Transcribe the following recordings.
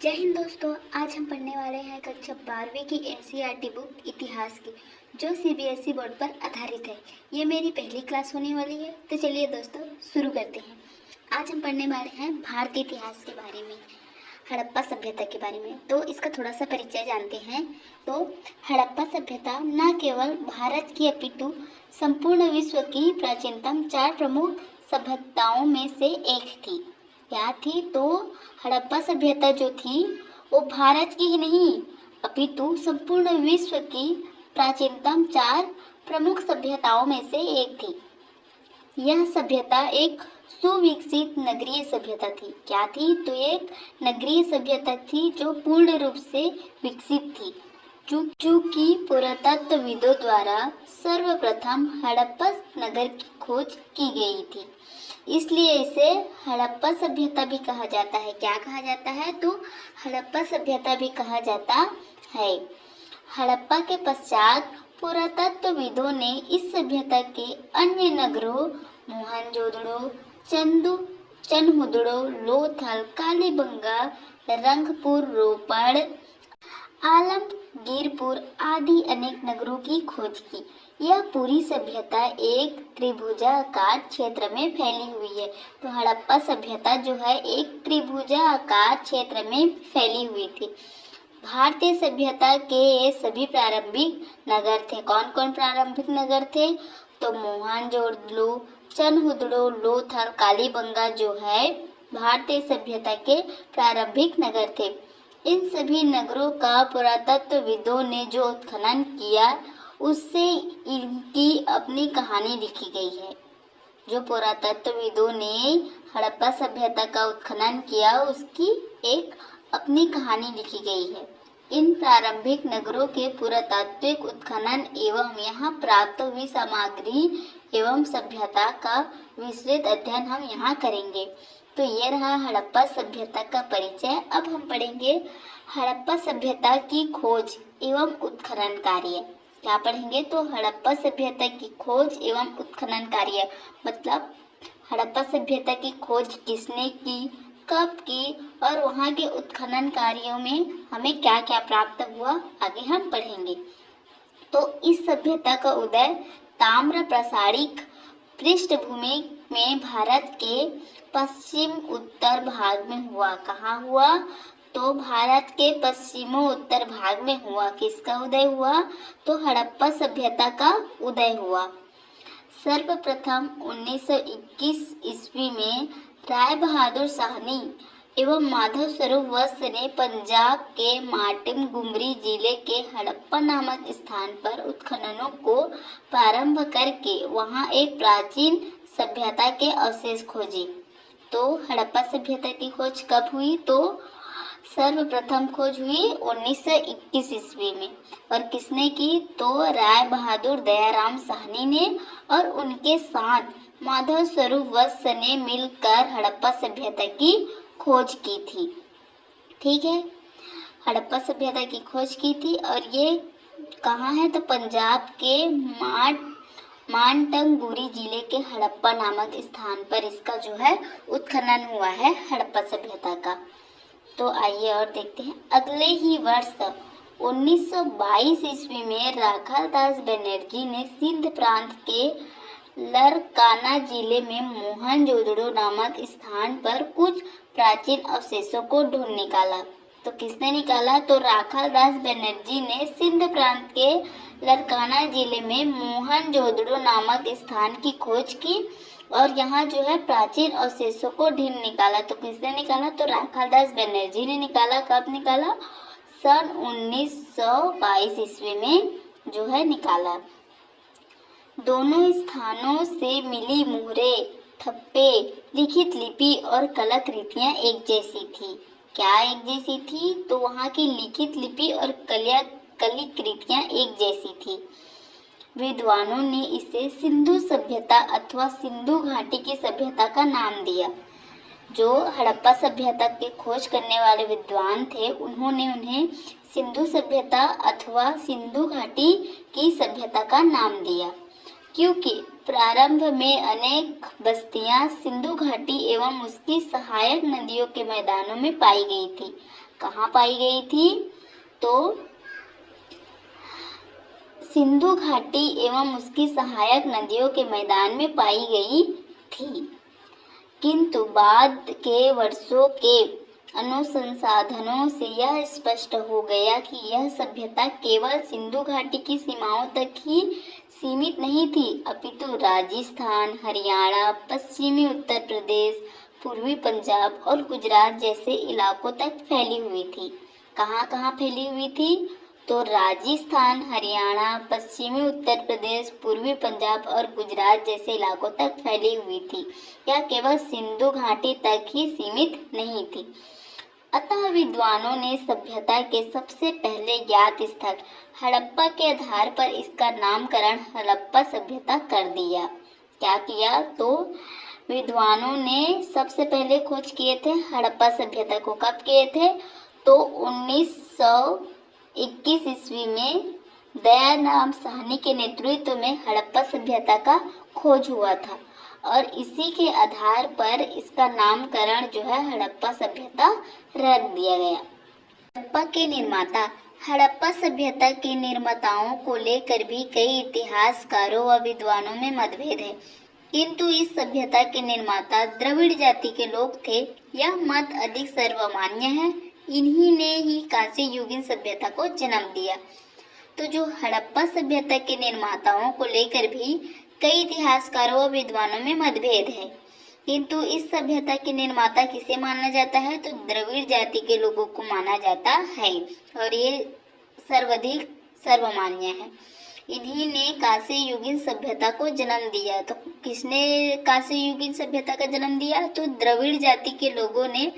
जय हिंद दोस्तों। आज हम पढ़ने वाले हैं कक्षा 12वीं की एनसीईआरटी बुक इतिहास की, जो सीबीएसई बोर्ड पर आधारित है। ये मेरी पहली क्लास होने वाली है, तो चलिए दोस्तों शुरू करते हैं। आज हम पढ़ने वाले हैं भारतीय इतिहास के बारे में, हड़प्पा सभ्यता के बारे में। तो इसका थोड़ा सा परिचय जानते हैं। तो हड़प्पा सभ्यता न केवल भारत की अपितु संपूर्ण विश्व की प्राचीनतम 4 प्रमुख सभ्यताओं में से एक थी। क्या थी? तो हड़प्पा सभ्यता जो थी वो भारत की ही नहीं अपितु संपूर्ण विश्व की प्राचीनतम 4 प्रमुख सभ्यताओं में से एक थी। यह सभ्यता एक सुविकसित नगरीय सभ्यता थी। क्या थी? तो एक नगरीय सभ्यता थी जो पूर्ण रूप से विकसित थी, चूंकि पुरातत्वविदों द्वारा सर्वप्रथम हड़प्पा नगर की खोज की गई थी, इसलिए इसे हड़प्पा सभ्यता भी कहा जाता है। क्या कहा जाता है? तो हड़प्पा सभ्यता भी कहा जाता है। हड़प्पा के पश्चात पुरातत्वविदों ने इस सभ्यता के अन्य नगरों मोहनजोदड़ो, चनहुदड़ो, लोथल, कालीबंगा, रंगपुर, रोपड़, आलमगीरपुर आदि अनेक नगरों की खोज की। यह पूरी सभ्यता एक त्रिभुजाकार क्षेत्र में फैली हुई है। तो हड़प्पा सभ्यता जो है एक त्रिभुजाकार क्षेत्र में फैली हुई थी। भारतीय सभ्यता के ये सभी प्रारंभिक नगर थे। कौन कौन प्रारंभिक नगर थे? तो मोहनजोदड़ो, चनहुदड़ो, लोथल, कालीबंगा जो है भारतीय सभ्यता के प्रारंभिक नगर थे। इन सभी नगरों का पुरातत्वविदों ने जो उत्खनन किया उससे इनकी अपनी कहानी लिखी गई है। जो पुरातत्वविदों ने हड़प्पा सभ्यता का उत्खनन किया उसकी एक अपनी कहानी लिखी गई है। इन प्रारंभिक नगरों के पुरातात्विक उत्खनन एवं यहाँ प्राप्त हुई सामग्री एवं सभ्यता का विस्तृत अध्ययन हम यहाँ करेंगे। तो ये रहा हड़प्पा सभ्यता का परिचय। अब हम पढ़ेंगे हड़प्पा सभ्यता की खोज एवं उत्खनन कार्य। क्या पढ़ेंगे? तो हड़प्पा सभ्यता की खोज एवं उत्खनन कार्य मतलब हड़प्पा सभ्यता की खोज किसने की, कब की और वहाँ के उत्खनन कार्यों में हमें क्या क्या प्राप्त हुआ, आगे हम पढ़ेंगे। तो इस सभ्यता का उदय ताम्र प्रसारिक पृष्ठभूमि में भारत के पश्चिम उत्तर भाग में हुआ। कहाँ हुआ? तो भारत के पश्चिमोत्तर भाग में हुआ। किसका उदय हुआ? तो हड़प्पा सभ्यता का उदय हुआ। सर्वप्रथम 1921 ईस्वी में राय बहादुर साहनी एवं माधव स्वरूप वत्स ने पंजाब के मार्टिन गुमरी जिले के हड़प्पा नामक स्थान पर उत्खननों को प्रारंभ करके वहां एक प्राचीन सभ्यता के अवशेष खोजे। तो हड़प्पा सभ्यता की खोज कब हुई? तो सर्वप्रथम खोज हुई 1921 ईस्वी में। और किसने की? तो राय बहादुर दयाराम साहनी ने और उनके साथ माधव स्वरूप वत्स ने मिलकर हड़प्पा सभ्यता की खोज की थी। ठीक है, हड़प्पा सभ्यता की खोज की थी। और ये कहाँ है? तो पंजाब के मानटंगुरी जिले के हड़प्पा नामक स्थान पर इसका जो है उत्खनन हुआ है हड़प्पा सभ्यता का। तो आइए और देखते हैं। अगले ही वर्ष 1922 ईस्वी में राखालदास बनर्जी ने सिंध प्रांत के लरकाना जिले में मोहनजोदड़ो नामक स्थान पर कुछ प्राचीन अवशेषों को ढूंढ निकाला। तो किसने निकाला? तो राखालदास बनर्जी ने सिंध प्रांत के लरकाना जिले में मोहनजोदड़ो नामक स्थान की खोज की और यहाँ जो है प्राचीन अवशेषों को ढूंढ निकाला। तो किसने निकाला? तो राखालदास बनर्जी ने निकाला। कब निकाला? सन 1922 ईस्वी में जो है निकाला। दोनों स्थानों से मिली मुहरे, ठप्पे, लिखित लिपि और कलाकृतियां एक जैसी थी। क्या एक जैसी थी? तो वहाँ की लिखित लिपि और कलाकृतियां एक जैसी थी। विद्वानों ने इसे सिंधु सभ्यता अथवा सिंधु घाटी की सभ्यता का नाम दिया। जो हड़प्पा सभ्यता की खोज करने वाले विद्वान थे उन्होंने उन्हें सिंधु सभ्यता अथवा सिंधु घाटी की सभ्यता का नाम दिया। क्योंकि प्रारंभ में अनेक बस्तियां सिंधु घाटी एवं उसकी सहायक नदियों के मैदानों में पाई गई थी। कहाँ पाई गई थी? तो सिंधु घाटी एवं उसकी सहायक नदियों के मैदान में पाई गई थी। किंतु बाद के वर्षों के अनुसंधानों से यह स्पष्ट हो गया कि यह सभ्यता केवल सिंधु घाटी की सीमाओं तक ही सीमित नहीं थी, अपितु राजस्थान, हरियाणा, पश्चिमी उत्तर प्रदेश, पूर्वी पंजाब और गुजरात जैसे इलाकों तक फैली हुई थी। कहाँ कहाँ फैली हुई थी? तो राजस्थान, हरियाणा, पश्चिमी उत्तर प्रदेश, पूर्वी पंजाब और गुजरात जैसे इलाकों तक फैली हुई थी। यह केवल सिंधु घाटी तक ही सीमित नहीं थी। अतः विद्वानों ने सभ्यता के सबसे पहले ज्ञात स्थल हड़प्पा के आधार पर इसका नामकरण हड़प्पा सभ्यता कर दिया। क्या किया? तो विद्वानों ने सबसे पहले खोज किए थे हड़प्पा सभ्यता को। कब किए थे? तो 1921 ईस्वी में दयाराम साहनी के नेतृत्व में हड़प्पा सभ्यता का खोज हुआ था और इसी के आधार पर इसका नामकरण जो है हड़प्पा सभ्यता रख दिया गया। हड़प्पा के निर्माता। हड़प्पा सभ्यता के निर्माताओं को लेकर भी कई इतिहासकारों व विद्वानों में मतभेद है, किंतु इस सभ्यता के निर्माता द्रविड़ जाति के लोग थे। यह मत अधिक सर्वमान्य है। इन्हीं ने ही कांस्य युगीन सभ्यता को जन्म दिया। तो जो हड़प्पा सभ्यता के निर्माताओं को लेकर भी कई इतिहासकारों व विद्वानों में मतभेद है, किंतु इस सभ्यता के निर्माता किसे माना जाता है? तो द्रविड़ जाति के लोगों को माना जाता है और ये सर्वाधिक सर्वमान्य है। इन्हीं ने कांस्य युगीन सभ्यता को जन्म दिया। तो किसने कांस्य युगीन सभ्यता का जन्म दिया? तो द्रविड़ जाति के लोगों ने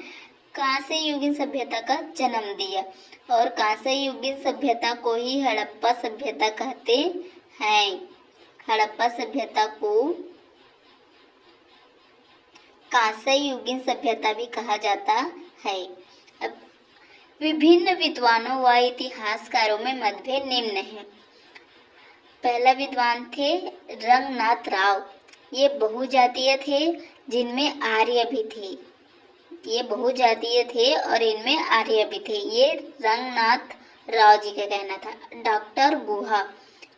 कांस्य युगीन सभ्यता का जन्म दिया और कांस्य युगीन सभ्यता को ही हड़प्पा सभ्यता कहते हैं। हड़प्पा सभ्यता को कांस्य युगीन सभ्यता भी कहा जाता है। अब विभिन्न विद्वानों व इतिहासकारों में मतभेद निम्न है। पहला विद्वान थे रंगनाथ राव। ये बहुजातीय थे जिनमें आर्य भी थे। ये बहुजातीय थे और इनमें आर्य भी थे। ये रंगनाथ राव जी का कहना था। डॉक्टर गुहा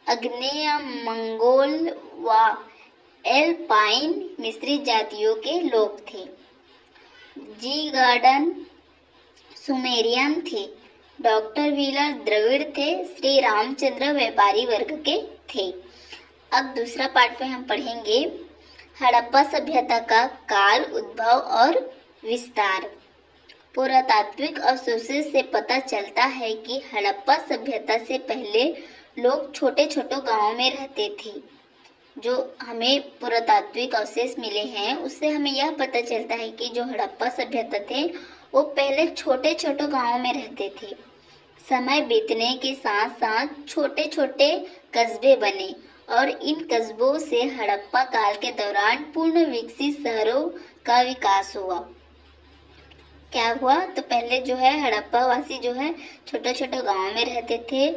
अग्नेय मंगोल व एल्पाइन मिस्री जातियों के लोग थे। जी गार्डन सुमेरियन थे। डॉक्टर व्हीलर द्रविड़ थे। श्री रामचंद्र व्यापारी वर्ग के थे। अब दूसरा पार्ट में हम पढ़ेंगे हड़प्पा सभ्यता का काल, उद्भव और विस्तार। पुरातात्विक अवशेषों से पता चलता है कि हड़प्पा सभ्यता से पहले लोग छोटे छोटे गांवों में रहते थे। जो हमें पुरातात्विक अवशेष मिले हैं उससे हमें यह पता चलता है कि जो हड़प्पा सभ्यता थे वो पहले छोटे छोटे गांवों में रहते थे। समय बीतने के साथ साथ छोटे छोटे कस्बे बने और इन कस्बों से हड़प्पा काल के दौरान पूर्ण विकसित शहरों का विकास हुआ। क्या हुआ? तो पहले जो है हड़प्पा वासी जो है छोटे छोटे गांवों में रहते थे।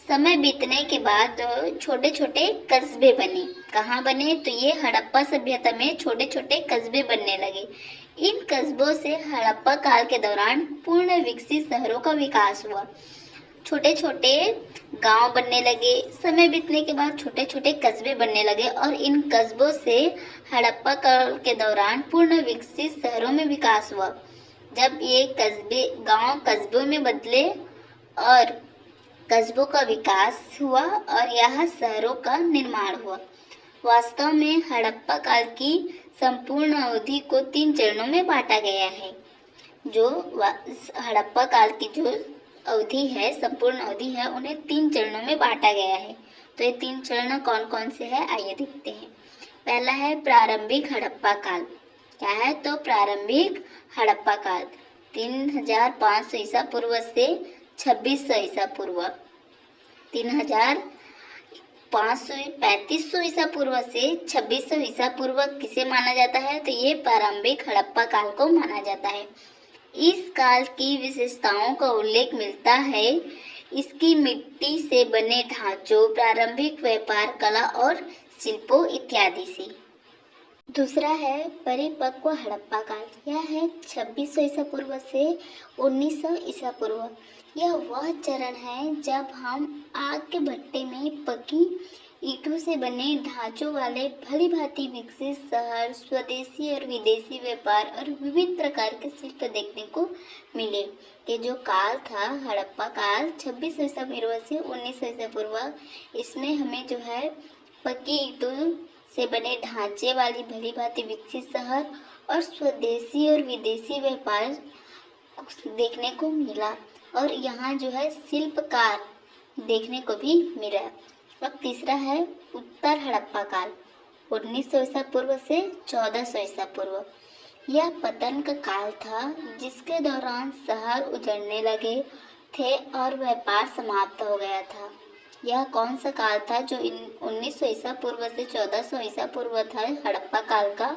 समय बीतने के बाद छोटे छोटे कस्बे बने। कहाँ बने? तो ये हड़प्पा सभ्यता में छोटे छोटे कस्बे बनने लगे। इन कस्बों से हड़प्पा काल के दौरान पूर्ण विकसित शहरों का विकास हुआ। छोटे छोटे गांव बनने लगे। समय बीतने के बाद छोटे छोटे कस्बे बनने लगे और इन कस्बों से हड़प्पा काल के दौरान पूर्ण विकसित शहरों में विकास हुआ। जब ये कस्बे गांव कस्बों में बदले और कस्बों का विकास हुआ और यहाँ शहरों का निर्माण हुआ। वास्तव में हड़प्पा काल की संपूर्ण अवधि को 3 चरणों में बांटा गया है। जो हड़प्पा काल की जो अवधि है, संपूर्ण अवधि है, उन्हें 3 चरणों में बांटा गया है। तो ये 3 चरण कौन कौन से हैं आइए देखते हैं। पहला है प्रारंभिक हड़प्पा काल। क्या है? तो प्रारंभिक हड़प्पा काल 3500 ईसा पूर्व से 2600 ईसा पूर्व। 3500 ईसा पूर्व से 2600 ईसा पूर्व किसे माना जाता है? तो ये प्रारंभिक हड़प्पा काल को माना जाता है। इस काल की विशेषताओं का उल्लेख मिलता है इसकी मिट्टी से बने ढांचों, प्रारंभिक व्यापार कला और शिल्पों इत्यादि से। दूसरा है परिपक्व हड़प्पा काल। यह है 2600 ईसा पूर्व से 1900 ईसा पूर्व। यह वह चरण है जब हम आग के भट्टे में पकी ईंटों से बने ढांचों वाले भली भांति विकसित शहर, स्वदेशी और विदेशी व्यापार और विविध प्रकार के शिल्प देखने को मिले। ये जो काल था हड़प्पा काल 2600 ईसा पूर्व से 1900 ईसा पूर्व, इसमें हमें जो है पक्की ईंटों से बने ढांचे वाली भली भांति विकसित शहर और स्वदेशी और विदेशी व्यापार देखने को मिला और यहाँ जो है शिल्पकार देखने को भी मिला। और तीसरा है उत्तर हड़प्पा काल 1900 ईसा पूर्व से 1400 ईसा पूर्व। यह पतन का काल था जिसके दौरान शहर उजड़ने लगे थे और व्यापार समाप्त हो गया था। यह कौन सा काल था जो 1900 ईसा पूर्व से 1400 ईसा पूर्व था हड़प्पा काल का?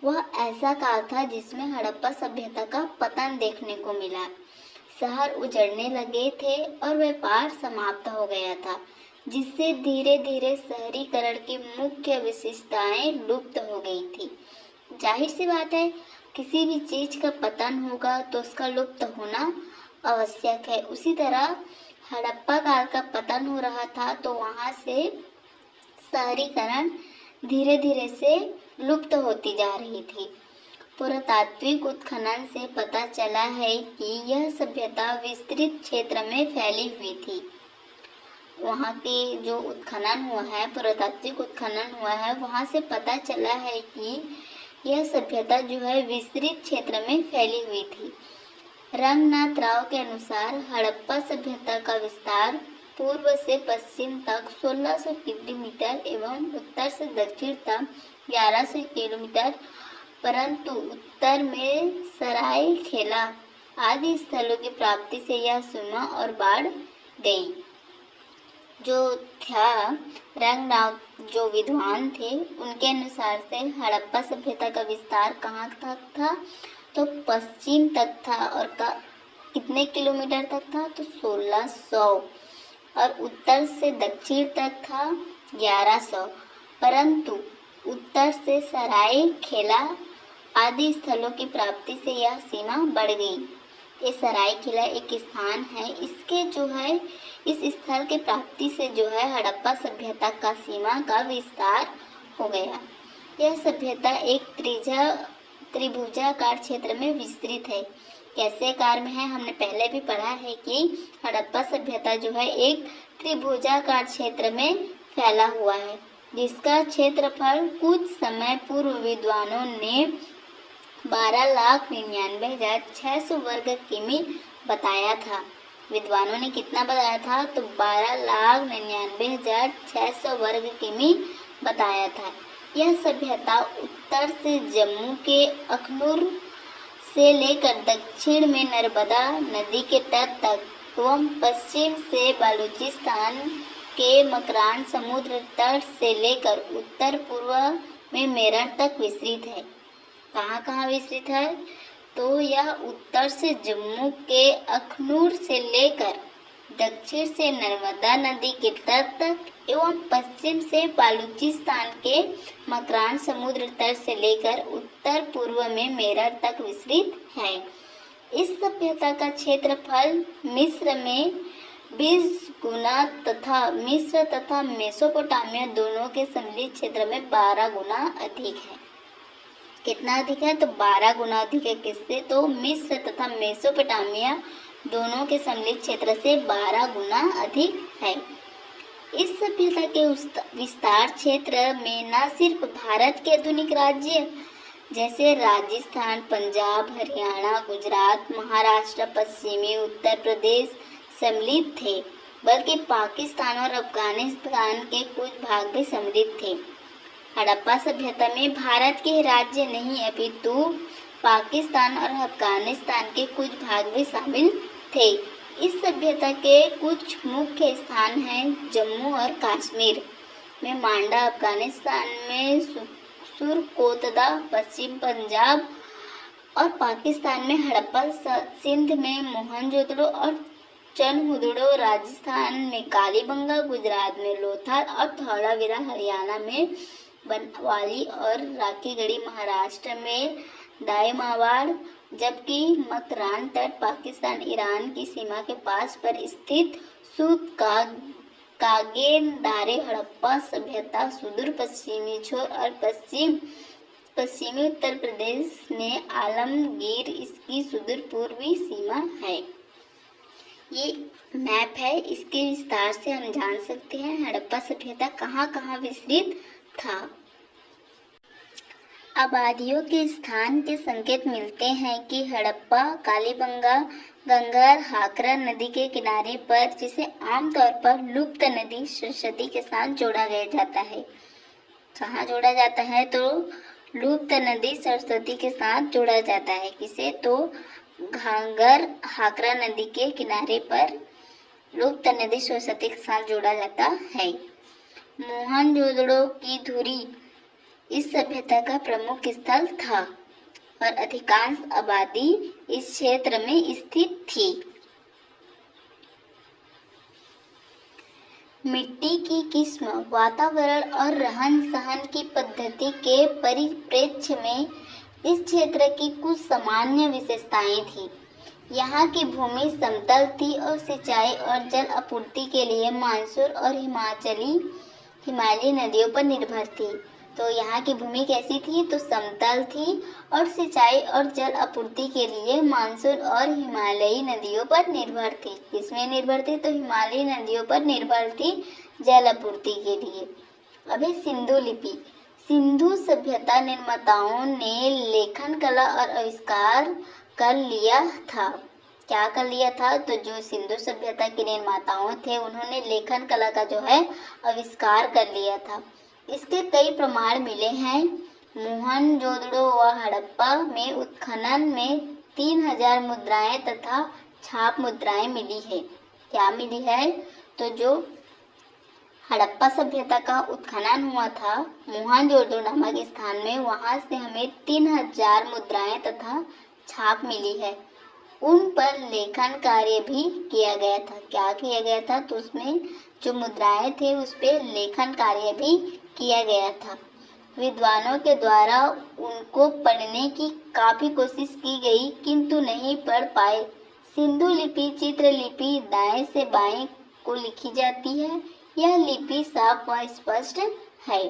वह ऐसा काल था जिसमें हड़प्पा सभ्यता का पतन देखने को मिला। शहर उजड़ने लगे थे और व्यापार समाप्त हो गया था, जिससे धीरे धीरे शहरीकरण की मुख्य विशेषताएं लुप्त हो गई थी। जाहिर सी बात है, किसी भी चीज का पतन होगा तो उसका लुप्त होना आवश्यक है। उसी तरह हड़प्पा काल का पतन हो रहा था तो वहां से शहरीकरण धीरे धीरे से लुप्त होती जा रही थी। पुरातात्विक उत्खनन से पता चला है कि यह सभ्यता विस्तृत क्षेत्र में फैली हुई थी। वहाँ के जो उत्खनन हुआ है, पुरातात्विक उत्खनन हुआ है, वहाँ से पता चला है कि यह सभ्यता जो है विस्तृत क्षेत्र में फैली हुई थी। रंगनाथ राव के अनुसार हड़प्पा सभ्यता का विस्तार पूर्व से पश्चिम तक 1600 किलोमीटर एवं उत्तर से दक्षिण तक 1100 किलोमीटर, परंतु उत्तर में सराय खेला आदि स्थलों की प्राप्ति से यह सीमा और बढ़ गई। जो था रंगनाथ जो विद्वान थे उनके अनुसार से हड़प्पा सभ्यता का विस्तार कहाँ तक था तो पश्चिम तक था और कितने किलोमीटर तक था तो 1600 और उत्तर से दक्षिण तक था 1100, परंतु उत्तर से सराय खेला आदि स्थलों की प्राप्ति से यह सीमा बढ़ गई। ये सराय खेला एक स्थान है, इसके जो है इस स्थल के प्राप्ति से जो है हड़प्पा सभ्यता का सीमा का विस्तार हो गया। यह सभ्यता एक त्रिभुजाकार क्षेत्र में विस्तृत है। कैसे आकार में है? हमने पहले भी पढ़ा है कि हड़प्पा सभ्यता जो है एक त्रिभुजाकार क्षेत्र में फैला हुआ है, जिसका क्षेत्रफल कुछ समय पूर्व विद्वानों ने 12,99,600 वर्ग किमी बताया था। विद्वानों ने कितना बताया था तो 12,99,600 वर्ग किमी बताया था। यह सभ्यता उत्तर से जम्मू के अखनूर से लेकर दक्षिण में नर्मदा नदी के तट तक एवं पश्चिम से बलूचिस्तान के मकरान समुद्र तट से लेकर उत्तर पूर्व में मेरठ तक विस्तृत है। कहाँ कहाँ विस्तृत है तो यह उत्तर से जम्मू के अखनूर से लेकर दक्षिण से नर्मदा नदी के तट तक एवं पश्चिम से बलूचिस्तान के मकरान समुद्र तट से लेकर उत्तर पूर्व में मेरठ तक विस्तृत है। इस सभ्यता का क्षेत्रफल मिस्र में 20 गुना तथा मेसोपोटामिया दोनों के सम्मिलित क्षेत्र में 12 गुना अधिक है। कितना अधिक है तो 12 गुना अधिक है। किससे? तो मिस्र तथा मेसोपोटामिया दोनों के सम्मिलित क्षेत्र से 12 गुना अधिक है। इस सभ्यता के विस्तार क्षेत्र में न सिर्फ भारत के आधुनिक राज्य जैसे राजस्थान, पंजाब, हरियाणा, गुजरात, महाराष्ट्र, पश्चिमी उत्तर प्रदेश सम्मिलित थे, बल्कि पाकिस्तान और अफगानिस्तान के कुछ भाग भी सम्मिलित थे। हड़प्पा सभ्यता में भारत के राज्य नहीं अपितु पाकिस्तान और अफगानिस्तान के कुछ भाग भी शामिल थे। इस सभ्यता के कुछ मुख्य स्थान हैं जम्मू और कश्मीर में मांडा, अफगानिस्तान में सुरकोतदा, पश्चिम पंजाब और पाकिस्तान में हड़प्पा, सिंध में मोहनजोदड़ो और चनहुदड़ो राजस्थान में कालीबंगा, गुजरात में लोथार और धौलावीरा हरियाणा में बनवाली और राखीगढ़ी महाराष्ट्र में दाईमावाड़, जबकि मकरान तट पाकिस्तान ईरान की सीमा के पास पर स्थित सूत का कागेदारे हड़प्पा सभ्यता सुदूर पश्चिमी छोर और पश्चिमी उत्तर प्रदेश में आलमगीर इसकी सुदूर पूर्वी सीमा है। ये मैप है, इसके विस्तार से हम जान सकते हैं हड़प्पा सभ्यता कहाँ कहाँ विस्तृत था। आबादियों के स्थान के संकेत मिलते हैं कि हड़प्पा कालीबंगा गंगा हाकरा नदी के किनारे पर, जिसे आमतौर पर लुप्त नदी सरस्वती के साथ जोड़ा गया जाता है। कहाँ जोड़ा जाता है? तो लुप्त नदी सरस्वती के साथ जोड़ा जाता है। किसे? तो घाघर हाकरा नदी के किनारे पर लुप्त नदी सरस्वती के साथ जोड़ा जाता है। मोहनजोदड़ो की धुरी इस सभ्यता का प्रमुख स्थल था और अधिकांश आबादी इस क्षेत्र में स्थित थी। मिट्टी की किस्म, वातावरण और रहन सहन की पद्धति के परिप्रेक्ष्य में इस क्षेत्र की कुछ सामान्य विशेषताएं थी। यहाँ की भूमि समतल थी और सिंचाई और जल आपूर्ति के लिए मानसून और हिमालयी नदियों पर निर्भर थी। तो यहाँ की भूमि कैसी थी? तो समतल थी और सिंचाई और जल आपूर्ति के लिए मानसून और हिमालयी नदियों पर निर्भर थी। किसमें निर्भर थी? तो हिमालयी नदियों पर निर्भर थी जल आपूर्ति के लिए। अब है सिंधु लिपि। सिंधु सभ्यता निर्माताओं ने लेखन कला और आविष्कार कर लिया था। क्या कर लिया था? तो जो सिंधु सभ्यता के निर्माताओं थे उन्होंने लेखन कला का जो है आविष्कार कर लिया था। इसके कई प्रमाण मिले हैं। मोहनजोदड़ो व हड़प्पा में उत्खनन में 3000 मुद्राएं तथा छाप मुद्राएं मिली है। क्या मिली है? तो जो हड़प्पा सभ्यता का उत्खनन हुआ था मोहनजोदड़ो नामक स्थान में, वहां से हमें 3000 मुद्राएं तथा छाप मिली है। उन पर लेखन कार्य भी किया गया था। क्या किया गया था? तो उसमें जो मुद्राएं थे उस पर लेखन कार्य भी किया गया था। विद्वानों के द्वारा उनको पढ़ने की काफी कोशिश की गई किंतु नहीं पढ़ पाए। सिंधु लिपि चित्रलिपि दाएं से बाएं को लिखी जाती है। यह लिपि साफ व स्पष्ट है।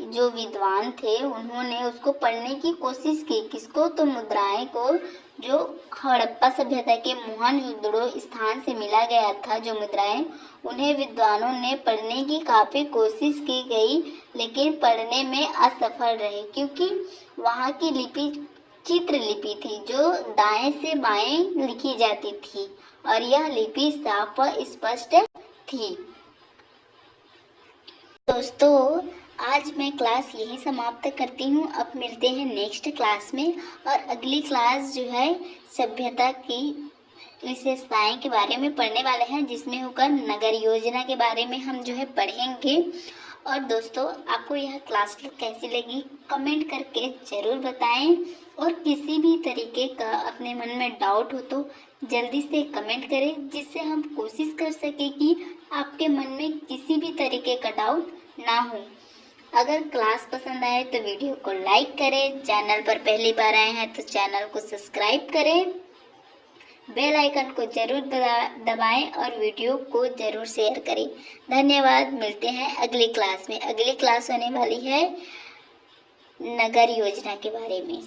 जो विद्वान थे उन्होंने उसको पढ़ने की कोशिश की। किसको? तो मुद्राएं को, जो हड़प्पा सभ्यता के मोहनजोदड़ो स्थान से मिला गया था जो मुद्राएं, उन्हें विद्वानों ने पढ़ने की काफी कोशिश की गई लेकिन पढ़ने में असफल रहे, क्योंकि वहाँ की लिपि चित्रलिपि थी जो दाएं से बाएं लिखी जाती थी और यह लिपि साफ व स्पष्ट थी। दोस्तों, आज मैं क्लास यही समाप्त करती हूँ। अब मिलते हैं नेक्स्ट क्लास में और अगली क्लास जो है सभ्यता की विशेषताएं के बारे में पढ़ने वाले हैं, जिसमें होकर नगर योजना के बारे में हम जो है पढ़ेंगे। और दोस्तों, आपको यह क्लास कैसी लगी कमेंट करके ज़रूर बताएं और किसी भी तरीके का अपने मन में डाउट हो तो जल्दी से कमेंट करें, जिससे हम कोशिश कर सकें कि आपके मन में किसी भी तरीके का डाउट ना हो। अगर क्लास पसंद आए तो वीडियो को लाइक करें, चैनल पर पहली बार आए हैं तो चैनल को सब्सक्राइब करें, बेल आइकन को जरूर दबाएं और वीडियो को जरूर शेयर करें। धन्यवाद। मिलते हैं अगली क्लास में। अगली क्लास होने वाली है नगर योजना के बारे में।